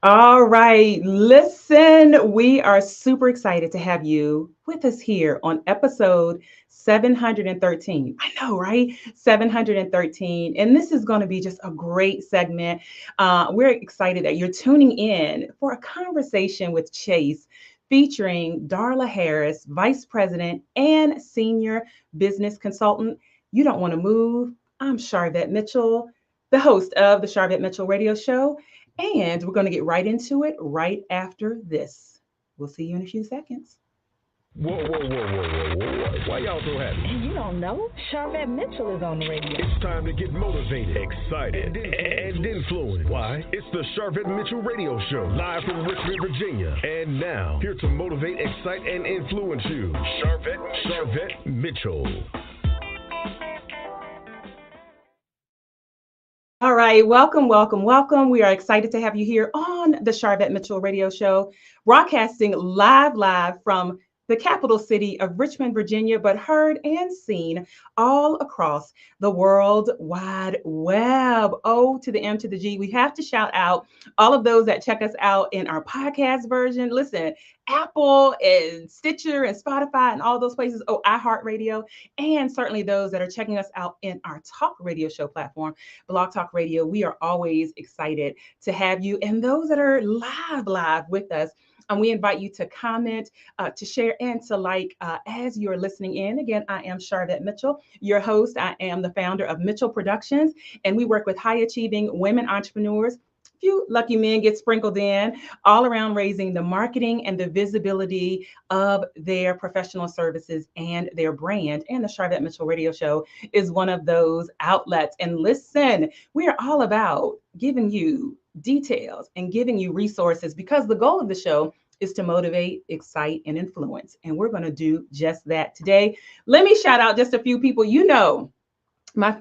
All right. Listen, we are super excited to have you with us here on episode 713. I know, right? 713. And this is going to be just a great segment. We're excited that you're tuning in for a conversation with Chase featuring Darla Harris, Vice President and Senior Business Consultant. You don't want to move. I'm Sharvette Mitchell, the host of the Sharvette Mitchell Radio Show. And we're going to get right into it right after this. We'll see you in a few seconds. Whoa, whoa, whoa, whoa, whoa, whoa. Why y'all so happy? You don't know? Sharvette Mitchell is on the radio. It's time to get motivated, excited, and influenced. Why? It's the Sharvette Mitchell Radio Show, live from Richmond, Virginia. And now, here to motivate, excite, and influence you, Sharvette Mitchell. All right, welcome, welcome, welcome. We are excited to have you here on the Sharvette Mitchell Radio Show, broadcasting live from the capital city of Richmond, Virginia, but heard and seen all across the World Wide Web. O to the M to the G. We have to shout out all of those that check us out in our podcast version. Listen, Apple and Stitcher and Spotify and all those places. Oh, iHeartRadio, and certainly those that are checking us out in our talk radio show platform, Blog Talk Radio. We are always excited to have you, and those that are live with us. And we invite you to comment, to share, and to like as you're listening in. Again, I am Sharvette Mitchell, your host. I am the founder of Mitchell Productions, and we work with high achieving women entrepreneurs. A few lucky men get sprinkled in, all around raising the marketing and the visibility of their professional services and their brand. And the Sharvette Mitchell Radio Show is one of those outlets. And listen, we are all about giving you details and giving you resources, because the goal of the show is to motivate, excite, and influence. And we're going to do just that today. Let me shout out just a few people. You know, my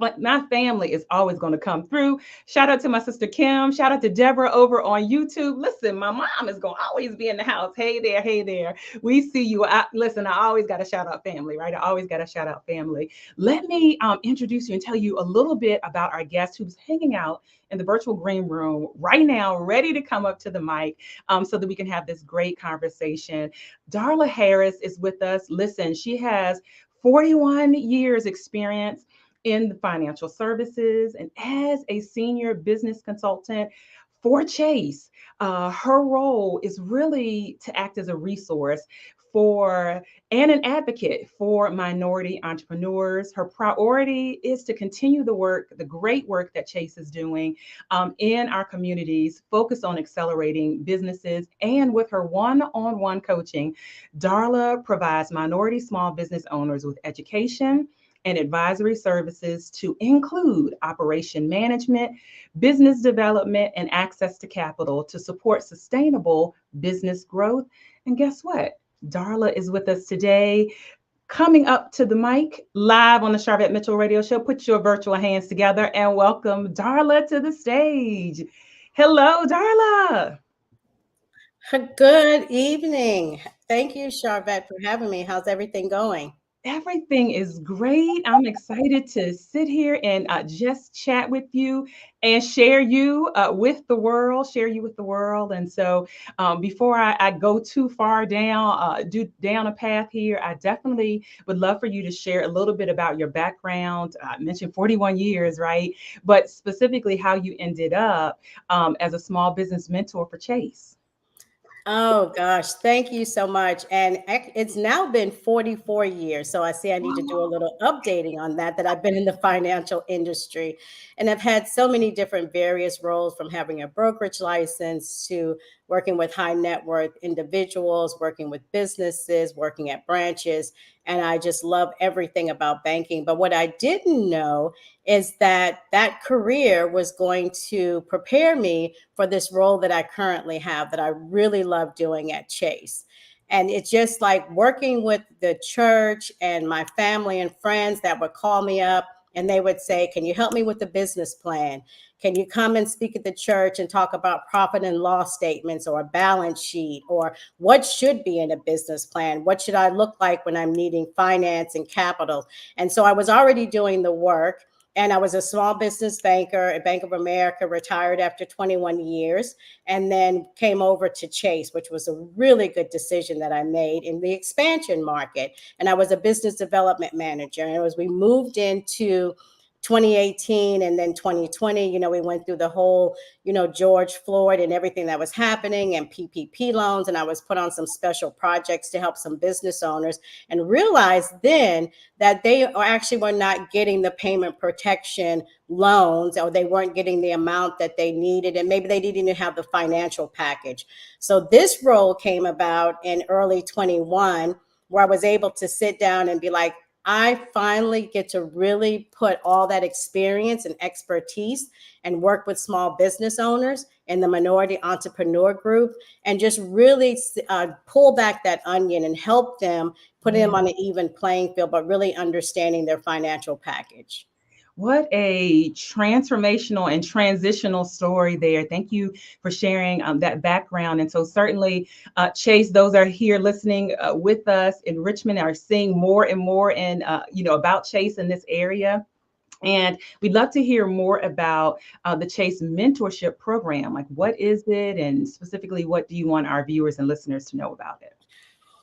family is always going to come through. Shout out to my sister Kim. Shout out to Deborah over on YouTube. Listen, my mom is going to always be in the house. Hey there, hey there. We see you. Listen, I always got to shout out family, right? I always got to shout out family. Let me introduce you and tell you a little bit about our guest who's hanging out in the virtual green room right now, ready to come up to the mic so that we can have this great conversation. Darla Harris is with us. Listen, she has 41 years experience in the financial services and as a senior business consultant for Chase. Her role is really to act as a resource for and an advocate for minority entrepreneurs. Her priority is to continue the work, the great work that Chase is doing in our communities, focus on accelerating businesses. And with her one-on-one coaching, Darla provides minority small business owners with education and advisory services to include operation management, business development, and access to capital to support sustainable business growth. And guess what? Darla is with us today, coming up to the mic live on the Sharvette Mitchell Radio Show. Put your virtual hands together and welcome Darla to the stage. Hello, Darla. Good evening. Thank you, Sharvette, for having me. How's everything going? Everything is great. I'm excited to sit here and just chat with you and share you with the world, share you with the world. And so before I go too far down a path here, I definitely would love for you to share a little bit about your background. I mentioned 41 years, right? But specifically how you ended up as a small business mentor for Chase. Oh gosh, thank you so much. And it's now been 44 years. So I see I need to do a little updating on that I've been in the financial industry. And I've had so many different various roles, from having a brokerage license to working with high net worth individuals, working with businesses, working at branches. And I just love everything about banking. But what I didn't know is that that career was going to prepare me for this role that I currently have, that I really love doing at Chase. And it's just like working with the church and my family and friends that would call me up and they would say, can you help me with the business plan? Can you come and speak at the church and talk about profit and loss statements or a balance sheet, or what should be in a business plan? What should I look like when I'm needing finance and capital? And so I was already doing the work. And I was a small business banker at Bank of America, retired after 21 years, and then came over to Chase, which was a really good decision that I made in the expansion market. And I was a business development manager. And as we moved into 2018 and then 2020, we went through the whole, George Floyd and everything that was happening and PPP loans. And I was put on some special projects to help some business owners, and realized then that they actually were not getting the payment protection loans, or they weren't getting the amount that they needed. And maybe they didn't even have the financial package. So this role came about in early 21, where I was able to sit down and be like, I finally get to really put all that experience and expertise and work with small business owners in the minority entrepreneur group, and just really pull back that onion and help them, put them on an even playing field, but really understanding their financial package. What a transformational and transitional story there. Thank you for sharing that background. And so certainly, Chase, those are here listening with us in Richmond are seeing more and more about Chase in this area. And we'd love to hear more about the Chase Mentorship program. Like, what is it? And specifically, what do you want our viewers and listeners to know about it?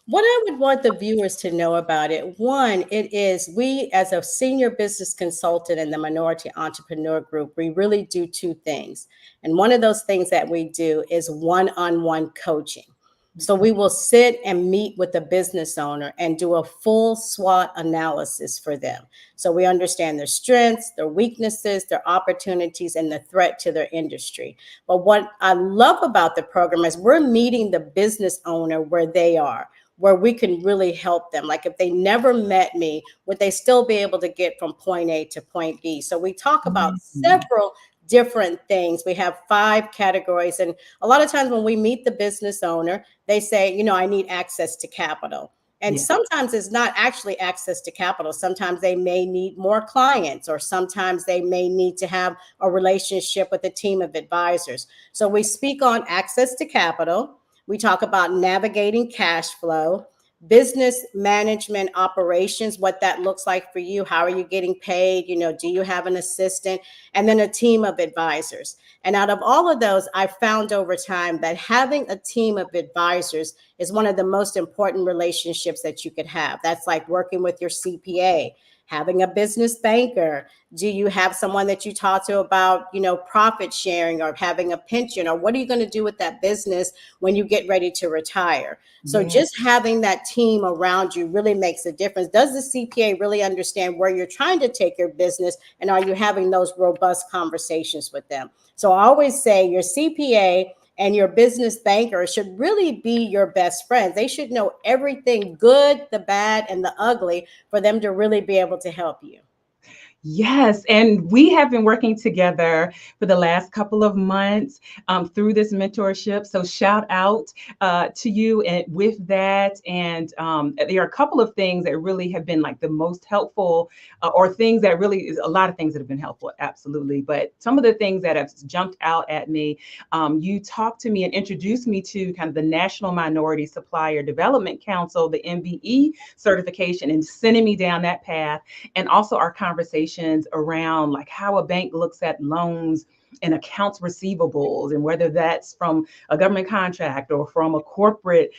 What I would want the viewers to know about it, one, it is we as a senior business consultant in the minority entrepreneur group, we really do two things. And one of those things that we do is one-on-one coaching. So we will sit and meet with the business owner and do a full SWOT analysis for them. So we understand their strengths, their weaknesses, their opportunities, and the threat to their industry. But what I love about the program is we're meeting the business owner where they are, where we can really help them. Like if they never met me, would they still be able to get from point A to point B? So we talk about several different things. We have 5 categories. And a lot of times when we meet the business owner, they say, I need access to capital. And sometimes it's not actually access to capital. Sometimes they may need more clients, or sometimes they may need to have a relationship with a team of advisors. So we speak on access to capital. We talk about navigating cash flow, business management operations, what that looks like for you. How are you getting paid? Do you have an assistant? And then a team of advisors. And out of all of those, I found over time that having a team of advisors is one of the most important relationships that you could have. That's like working with your CPA, having a business banker. Do you have someone that you talk to about, profit sharing, or having a pension, or what are you going to do with that business when you get ready to retire? So just having that team around you really makes a difference. Does the CPA really understand where you're trying to take your business? And are you having those robust conversations with them? So I always say your CPA and your business banker should really be your best friends. They should know everything good, the bad, and the ugly for them to really be able to help you. Yes, and we have been working together for the last couple of months through this mentorship. So shout out to you and with that. And there are a couple of things that really have been like the most helpful, or things that really is a lot of things that have been helpful, absolutely. But some of the things that have jumped out at me, you talked to me and introduced me to kind of the National Minority Supplier Development Council, the MBE certification, and sending me down that path, and also our conversation around like how a bank looks at loans and accounts receivables, and whether that's from a government contract or from a corporate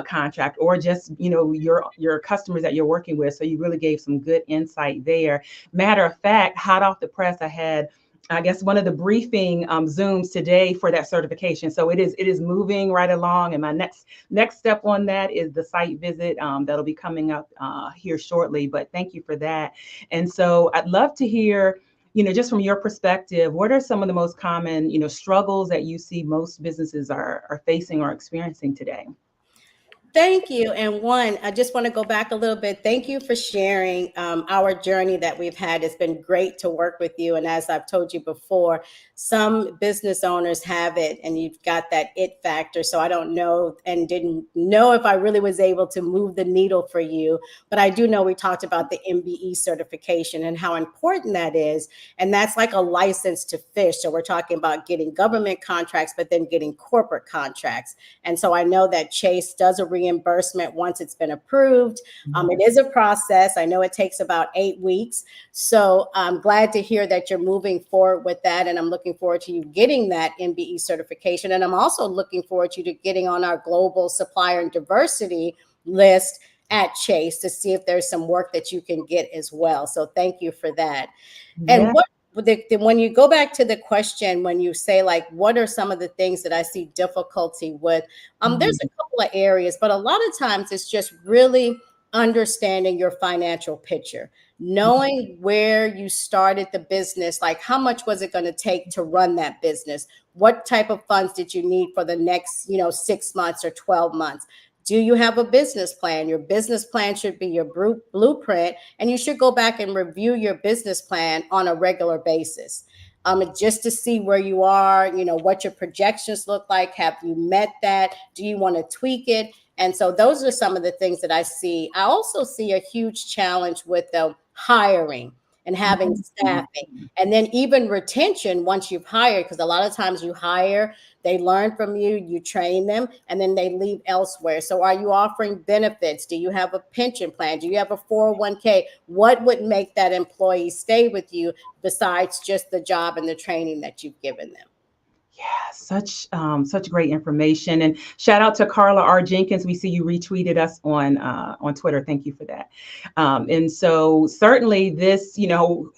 contract, or just your customers that you're working with. So you really gave some good insight there. Matter of fact, hot off the press, I had, I guess, one of the briefing Zooms today for that certification. So it is moving right along. And my next step on that is the site visit that'll be coming up here shortly. But thank you for that. And so I'd love to hear, just from your perspective, what are some of the most common, struggles that you see most businesses are facing or experiencing today? Thank you. And one, I just want to go back a little bit. Thank you for sharing our journey that we've had. It's been great to work with you. And as I've told you before, some business owners have it, and you've got that it factor. So I don't know and didn't know if I really was able to move the needle for you. But I do know we talked about the MBE certification and how important that is. And that's like a license to fish. So we're talking about getting government contracts, but then getting corporate contracts. And so I know that Chase does a reimbursement once it's been approved. It is a process. I know it takes about 8 weeks. So I'm glad to hear that you're moving forward with that. And I'm looking forward to you getting that MBE certification. And I'm also looking forward to you getting on our global supplier and diversity list at Chase to see if there's some work that you can get as well. So thank you for that. And when you go back to the question, when you say like, what are some of the things that I see difficulty with? There's a couple of areas, but a lot of times it's just really understanding your financial picture, knowing where you started the business, like how much was it going to take to run that business? What type of funds did you need for the next, 6 months or 12 months? Do you have a business plan? Your business plan should be your blueprint, and you should go back and review your business plan on a regular basis, just to see where you are, what your projections look like. Have you met that? Do you want to tweak it? And so those are some of the things that I see. I also see a huge challenge with the hiring and having staffing, and then even retention once you've hired, because a lot of times you hire, they learn from you, you train them, and then they leave elsewhere. So are you offering benefits? Do you have a pension plan? Do you have a 401k? What would make that employee stay with you besides just the job and the training that you've given them? Yeah, such great information. And shout out to Carla R. Jenkins. We see you retweeted us on Twitter. Thank you for that. And so certainly this,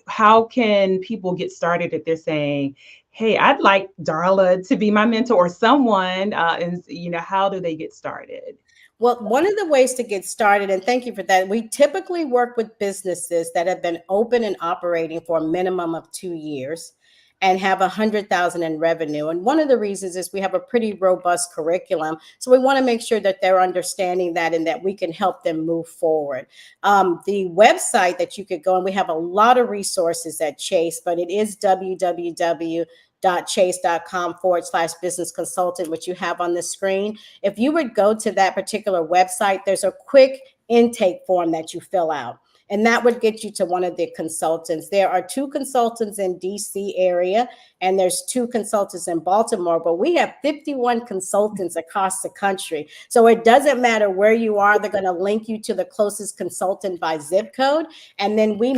how can people get started if they're saying, hey, I'd like Darla to be my mentor or someone, and how do they get started? Well, one of the ways to get started, and thank you for that, we typically work with businesses that have been open and operating for a minimum of 2 years and have 100,000 in revenue. And one of the reasons is we have a pretty robust curriculum. So we want to make sure that they're understanding that and that we can help them move forward. The website that you could go, and we have a lot of resources at Chase, but it is www.chase.com/business consultant, which you have on the screen. If you would go to that particular website, there's a quick intake form that you fill out, and that would get you to one of the consultants. There are 2 consultants in DC area, and there's 2 consultants in Baltimore, but we have 51 consultants across the country. So it doesn't matter where you are, they're going to link you to the closest consultant by zip code. And then we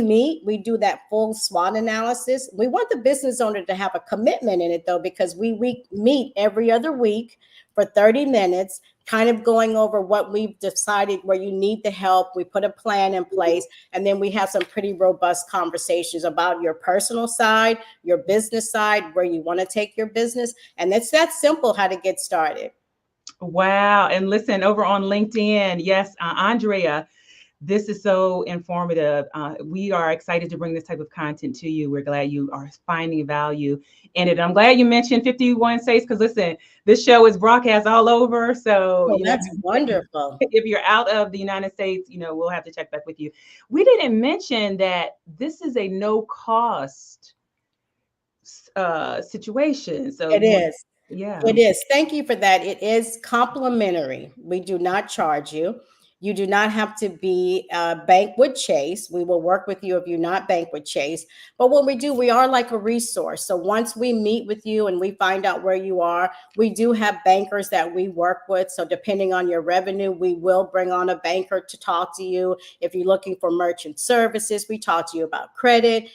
do that full SWOT analysis. We want the business owner to have a commitment in it though, because we meet every other week for 30 minutes, kind of going over what we've decided, where you need the help. We put a plan in place, and then we have some pretty robust conversations about your personal side, your business side, where you want to take your business. And it's that simple how to get started. Wow. And listen, over on LinkedIn, yes, Andrea, this is so informative. We are excited to bring this type of content to you. We're glad you are finding value in it. I'm glad you mentioned 51 states, because listen, this show is broadcast all over. So that's wonderful. If you're out of the United States, we'll have to check back with you. We didn't mention that this is a no cost situation. So it is. Yeah, it is. Thank you for that. It is complimentary. We do not charge you. You do not have to be bank with Chase. We will work with you if you're not bank with Chase. But what we do, we are like a resource. So once we meet with you and we find out where you are, we do have bankers that we work with. So depending on your revenue, we will bring on a banker to talk to you. If you're looking for merchant services, we talk to you about credit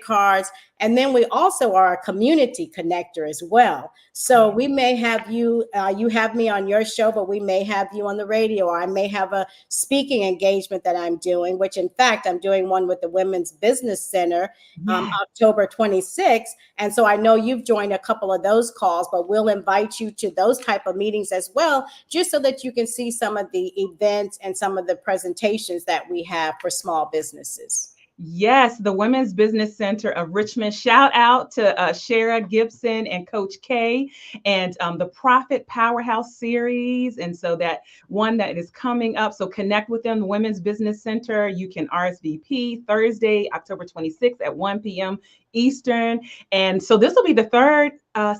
cards. And then we also are a community connector as well. So we may have you, you have me on your show, but we may have you on the radio, or I may have a speaking engagement that I'm doing, which in fact, I'm doing one with the Women's Business Center, October 26th. And so I know you've joined a couple of those calls, but we'll invite you to those type of meetings as well, just so that you can see some of the events and some of the presentations that we have for small businesses. Yes, the Women's Business Center of Richmond. Shout out to Shara Gibson and Coach K, and the Profit Powerhouse series. And so that one that is coming up. So connect with them, the Women's Business Center. You can RSVP Thursday, October 26th at 1 p.m. Eastern. And so this will be the 3rd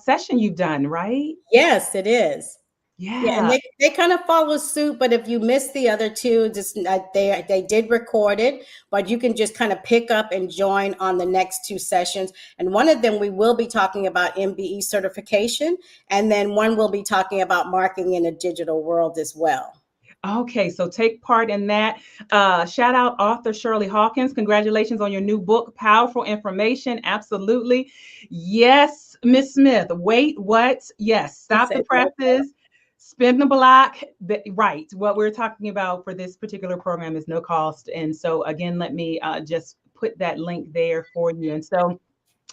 session you've done, right? Yes, it is. Yeah, and they kind of follow suit, but if you missed the other 2, just they did record it, but you can just kind of pick up and join on the next 2 sessions. And one of them, we will be talking about MBE certification, and then one will be talking about marketing in a digital world as well. Okay, so take part in that. Shout out author Shirley Hawkins. Congratulations on your new book, Powerful Information. Absolutely. Yes, Miss Smith. Wait, what? Yes, I stop the said, "What?" presses, spin the block. Right. What we're talking about for this particular program is no cost. And so, again, let me just put that link there for you. And so,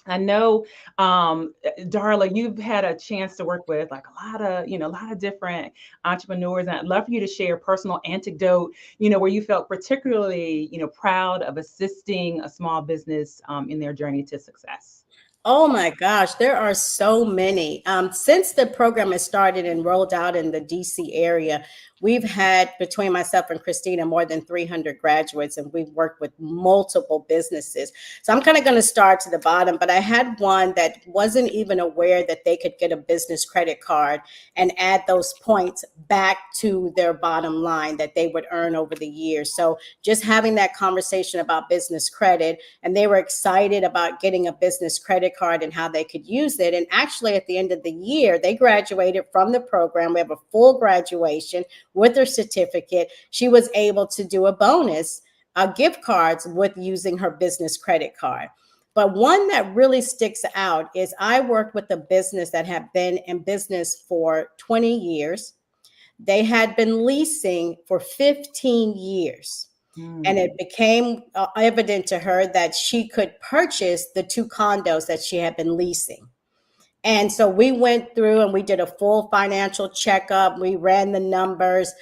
I know, Darla, you've had a chance to work with like a lot of different entrepreneurs, and I'd love for you to share a personal anecdote, where you felt particularly, proud of assisting a small business in their journey to success. Oh my gosh, there are so many. Since the program has started and rolled out in the DC area, we've had between myself and Christina more than 300 graduates, and we've worked with multiple businesses. So I'm kind of going to start to the bottom, but I had one that wasn't even aware that they could get a business credit card and add those points back to their bottom line that they would earn over the years. So just having that conversation about business credit, and they were excited about getting a business credit card and how they could use it. And actually, at the end of the year, they graduated from the program. We have a full graduation with her certificate. She was able to do a bonus, gift cards with using her business credit card. But one that really sticks out is I worked with a business that had been in business for 20 years. They had been leasing for 15 years. And it became evident to her that she could purchase the 2 condos that she had been leasing. And so we went through and we did a full financial checkup. We ran the numbers.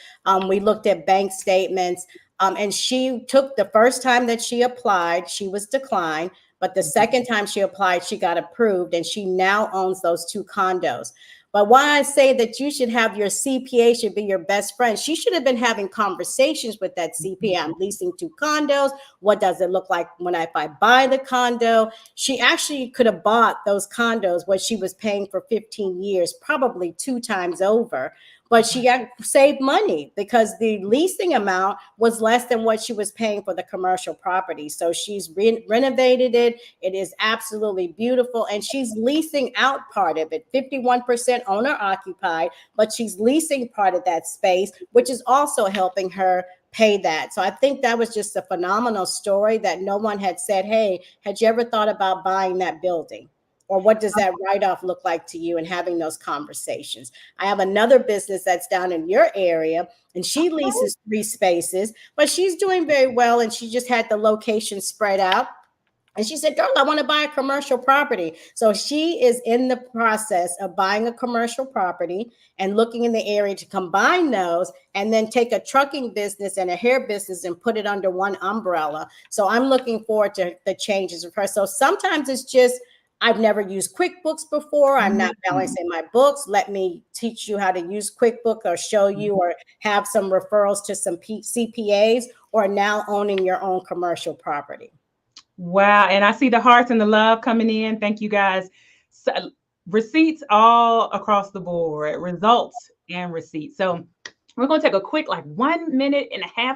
We looked at bank statements. And she took the first time that she applied, she was declined. But the second time she applied, she got approved. And she now owns those 2 condos. But why I say that you should have your CPA should be your best friend. She should have been having conversations with that CPA. I'm leasing 2 condos. What does it look like if I buy the condo? She actually could have bought those condos, what she was paying for 15 years, probably 2 times over. But she got saved money because the leasing amount was less than what she was paying for the commercial property. So she's renovated it. It is absolutely beautiful. And she's leasing out part of it, 51% owner occupied, but she's leasing part of that space, which is also helping her pay that. So I think that was just a phenomenal story that no one had said, hey, had you ever thought about buying that building? Or what does that write-off look like to you, and having those conversations. I have another business that's down in your area, and she leases 3 spaces, but she's doing very well, and she just had the location spread out. And she said, girl, I want to buy a commercial property. So she is in the process of buying a commercial property and looking in the area to combine those and then take a trucking business and a hair business and put it under one umbrella. So I'm looking forward to the changes of her. So sometimes it's just, I've never used QuickBooks before. I'm not balancing my books. Let me teach you how to use QuickBooks or show you or have some referrals to some CPAs, or now owning your own commercial property. Wow. And I see the hearts and the love coming in. Thank you guys. So, receipts all across the board, results and receipts. So we're going to take a quick, like 1.5 minute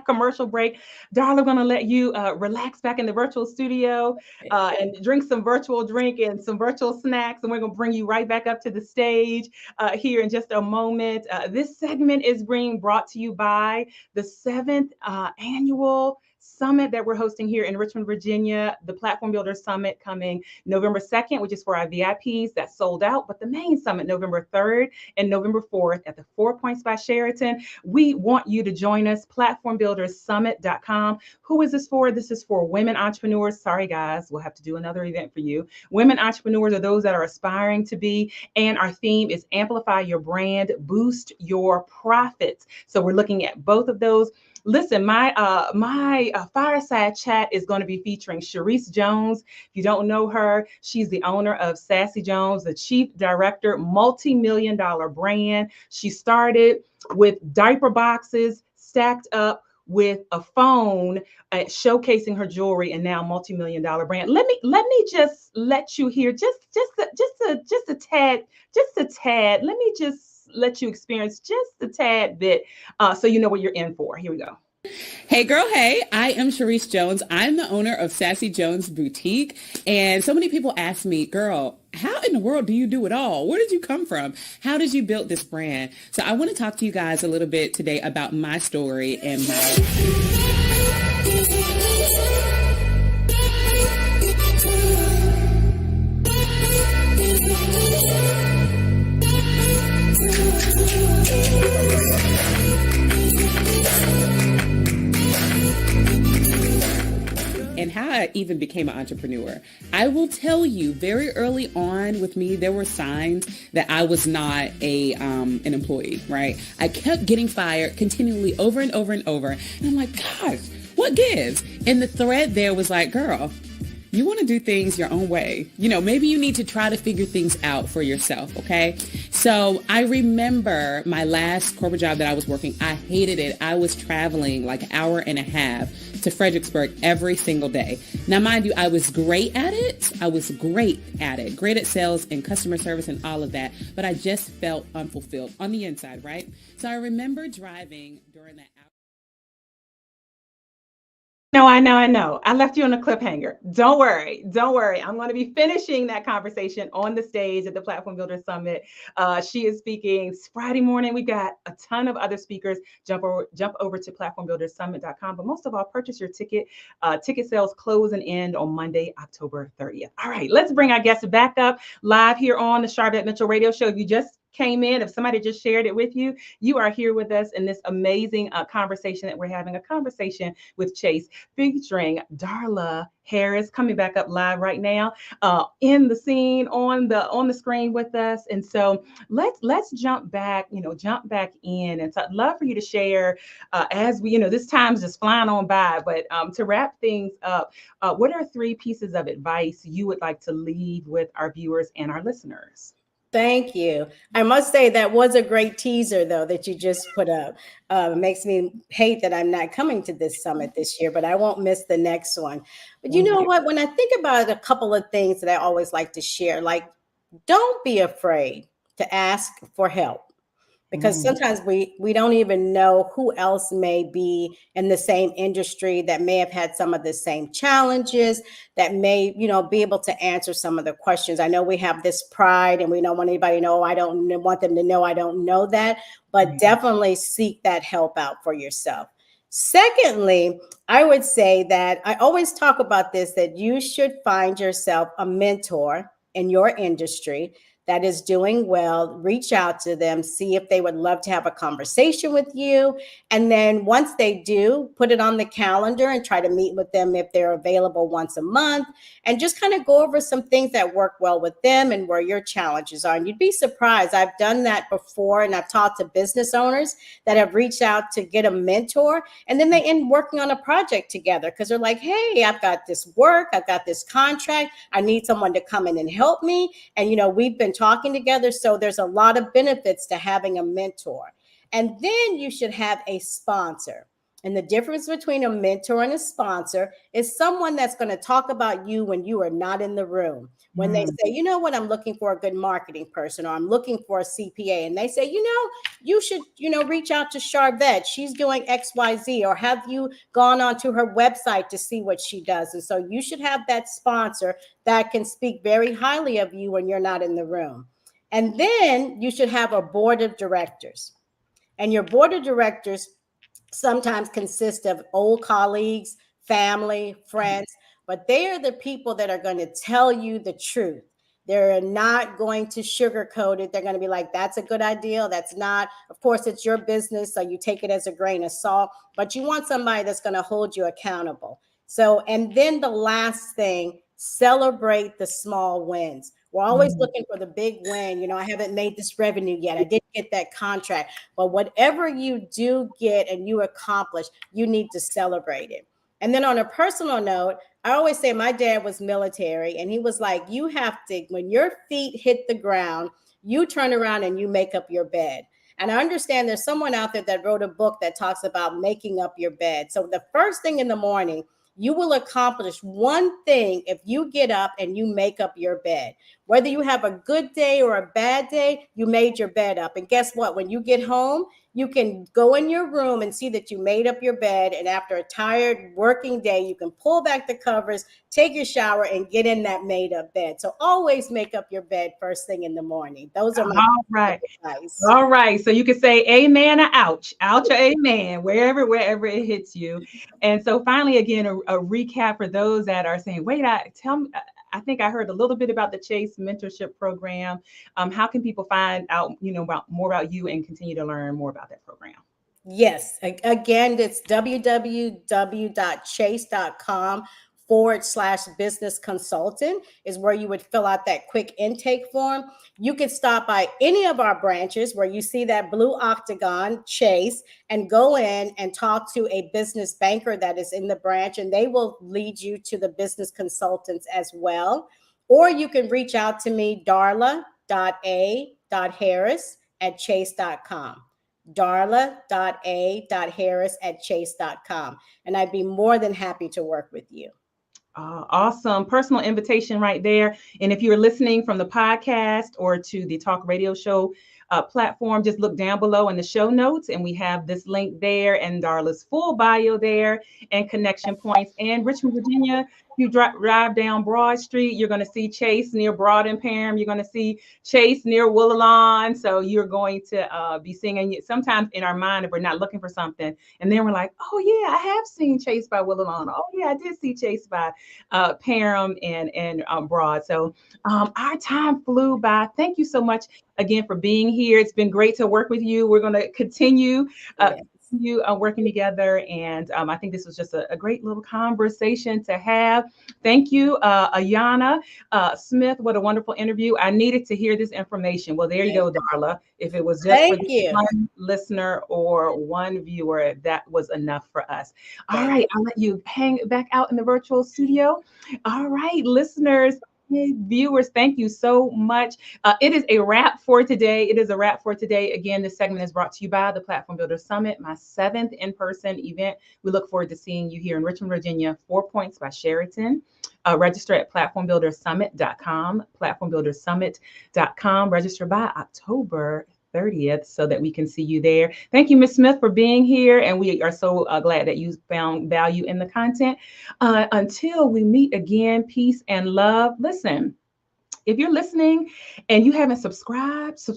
commercial break. Darla, we're going to let you relax back in the virtual studio and drink some virtual drink and some virtual snacks. And we're going to bring you right back up to the stage here in just a moment. This segment is being brought to you by the 7th annual summit that we're hosting here in Richmond, Virginia, the Platform Builder Summit coming November 2nd, which is for our VIPs. That's sold out. But the main summit, November 3rd and November 4th at the 4 Points by Sheraton. We want you to join us, platformbuildersummit.com. Who is this for? This is for women entrepreneurs. Sorry, guys, we'll have to do another event for you. Women entrepreneurs are those that are aspiring to be. And our theme is amplify your brand, boost your profits. So we're looking at both of those. Listen, my fireside chat is going to be featuring Sharice Jones. If you don't know her, she's the owner of Sassy Jones, the chief director, multi-million-dollar brand. She started with diaper boxes stacked up with a phone, showcasing her jewelry, and now multi-million-dollar brand. Let me just let you hear just a tad. Let me just let you experience just a tad bit so you know what you're in for. Here we go. Hey girl, hey, I am Sharice Jones. I'm the owner of Sassy Jones Boutique. And so many people ask me, girl, how in the world do you do it all? Where did you come from? How did you build this brand? So I want to talk to you guys a little bit today about my story and my... and how I even became an entrepreneur. I will tell you, very early on with me, there were signs that I was not an employee, right? I kept getting fired continually over and over and over. And I'm like, gosh, what gives? And the thread there was like, girl, you want to do things your own way. You know, maybe you need to try to figure things out for yourself, okay? So I remember my last corporate job that I was working, I hated it. I was traveling like an hour and a half to Fredericksburg every single day. Now, mind you, I was great at it. Great at sales and customer service and all of that, but I just felt unfulfilled on the inside, right? So I remember driving during that hour. No, I know. I left you on a cliffhanger. Don't worry. I'm going to be finishing that conversation on the stage at the Platform Builder Summit. She is speaking Friday morning. We've got a ton of other speakers. Jump over to platformbuildersummit.com. But most of all, purchase your ticket. Ticket sales close and end on Monday, October 30th. All right, let's bring our guests back up live here on the Sharvette Mitchell Radio Show. If you just came in, if somebody just shared it with you, you are here with us in this amazing conversation that we're having, a conversation with Chase featuring Darla Harris, coming back up live right now in the scene on the screen with us. And so let's jump back in, and so I'd love for you to share as we, this time's just flying on by, but to wrap things up, what are 3 pieces of advice you would like to leave with our viewers and our listeners? Thank you. I must say that was a great teaser, though, that you just put up. It makes me hate that I'm not coming to this summit this year, but I won't miss the next one. But you know what? When I think about a couple of things that I always like to share, like, don't be afraid to ask for help. Because sometimes we don't even know who else may be in the same industry that may have had some of the same challenges, that may, be able to answer some of the questions. I know we have this pride and we don't want anybody to know, I don't want them to know I don't know that, but definitely seek that help out for yourself. Secondly, I would say that I always talk about this, that you should find yourself a mentor in your industry that is doing well. Reach out to them, see if they would love to have a conversation with you. And then once they do, put it on the calendar and try to meet with them if they're available once a month, and just kind of go over some things that work well with them and where your challenges are. And you'd be surprised. I've done that before, and I've talked to business owners that have reached out to get a mentor, and then they end working on a project together because they're like, hey, I've got this work, I've got this contract, I need someone to come in and help me. And, we've been talking together. So there's a lot of benefits to having a mentor. And then you should have a sponsor. And the difference between a mentor and a sponsor is someone that's going to talk about you when you are not in the room. When they say, you know what, I'm looking for a good marketing person, or I'm looking for a CPA. And they say, you should, reach out to Sharvette. She's doing XYZ, or have you gone onto her website to see what she does? And so you should have that sponsor that can speak very highly of you when you're not in the room. And then you should have a board of directors. And your board of directors sometimes consist of old colleagues, family, friends, but they are the people that are going to tell you the truth. They're not going to sugarcoat it. They're going to be like, that's a good idea. That's not. Of course, it's your business, so you take it as a grain of salt, but you want somebody that's going to hold you accountable. So, and then the last thing, celebrate the small wins. We're always looking for the big win. I haven't made this revenue yet. I didn't get that contract. But whatever you do get and you accomplish, you need to celebrate it. And then on a personal note, I always say my dad was military, and he was like, you have to, when your feet hit the ground, you turn around and you make up your bed. And I understand there's someone out there that wrote a book that talks about making up your bed. So the first thing in the morning, you will accomplish one thing if you get up and you make up your bed. Whether you have a good day or a bad day, you made your bed up. And guess what? When you get home, you can go in your room and see that you made up your bed. And after a tired working day, you can pull back the covers, take your shower, and get in that made up bed. So always make up your bed first thing in the morning. Those are my advice. All right. So you can say amen or ouch, ouch or amen, wherever it hits you. And so finally, again, a recap for those that are saying, wait, I think I heard a little bit about the Chase Mentorship program. How can people find out, more about you and continue to learn more about that program? Yes. Again, it's www.chase.com/business consultant is where you would fill out that quick intake form. You could stop by any of our branches where you see that blue octagon, Chase, and go in and talk to a business banker that is in the branch, and they will lead you to the business consultants as well. Or you can reach out to me, darla.a.harris@chase.com. darla.a.harris@chase.com. And I'd be more than happy to work with you. Awesome. Personal invitation right there. And if you're listening from the podcast or to the talk radio show platform, just look down below in the show notes and we have this link there and Darla's full bio there and connection points. And Richmond, Virginia, you drive down Broad Street, you're going to see Chase near Broad and Parham. You're going to see Chase near Woodlawn. So you're going to be seeing, sometimes in our mind, if we're not looking for something, and then we're like, oh yeah, I have seen Chase by Woodlawn. Oh yeah, I did see Chase by Parham and Broad. So our time flew by. Thank you so much again for being here. It's been great to work with you. We're going to continue working together. And I think this was just a great little conversation to have. Thank you, Ayana Smith. What a wonderful interview. I needed to hear this information. Well, there you go, Darla. If it was just for one listener or one viewer, that was enough for us. All right, I'll let you hang back out in the virtual studio. All right, listeners, viewers, thank you so much. It is a wrap for today. Again, this segment is brought to you by the Platform Builder Summit, my 7th in-person event. We look forward to seeing you here in Richmond, Virginia. 4 Points by Sheraton. Register at platformbuildersummit.com, platformbuildersummit.com. Register by October 30th so that we can see you there. Thank you, Ms. Smith, for being here. And we are so glad that you found value in the content. Until we meet again, peace and love. Listen, if you're listening and you haven't subscribed to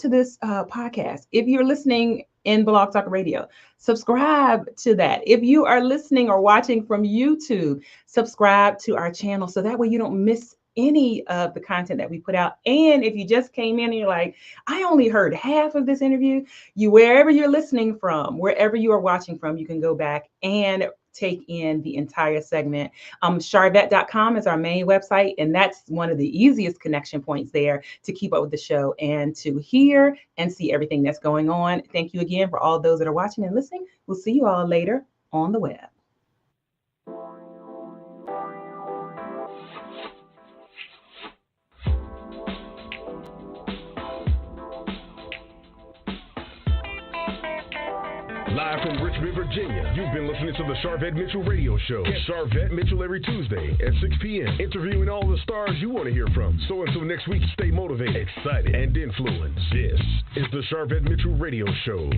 this podcast. If you're listening in Blog Talk Radio, subscribe to that. If you are listening or watching from YouTube, subscribe to our channel so that way you don't miss any of the content that we put out. And if you just came in and you're like, I only heard half of this interview, wherever you're listening from, wherever you are watching from, you can go back and take in the entire segment. Sharvette.com is our main website, and that's one of the easiest connection points there to keep up with the show and to hear and see everything that's going on. Thank you again for all those that are watching and listening. We'll see you all later on the web. Live from Richmond, Virginia, you've been listening to the Sharvette Mitchell Radio Show. Get Sharvette Mitchell every Tuesday at 6 p.m., interviewing all the stars you want to hear from. So until next week, stay motivated, excited, and influenced. This is the Sharvette Mitchell Radio Show.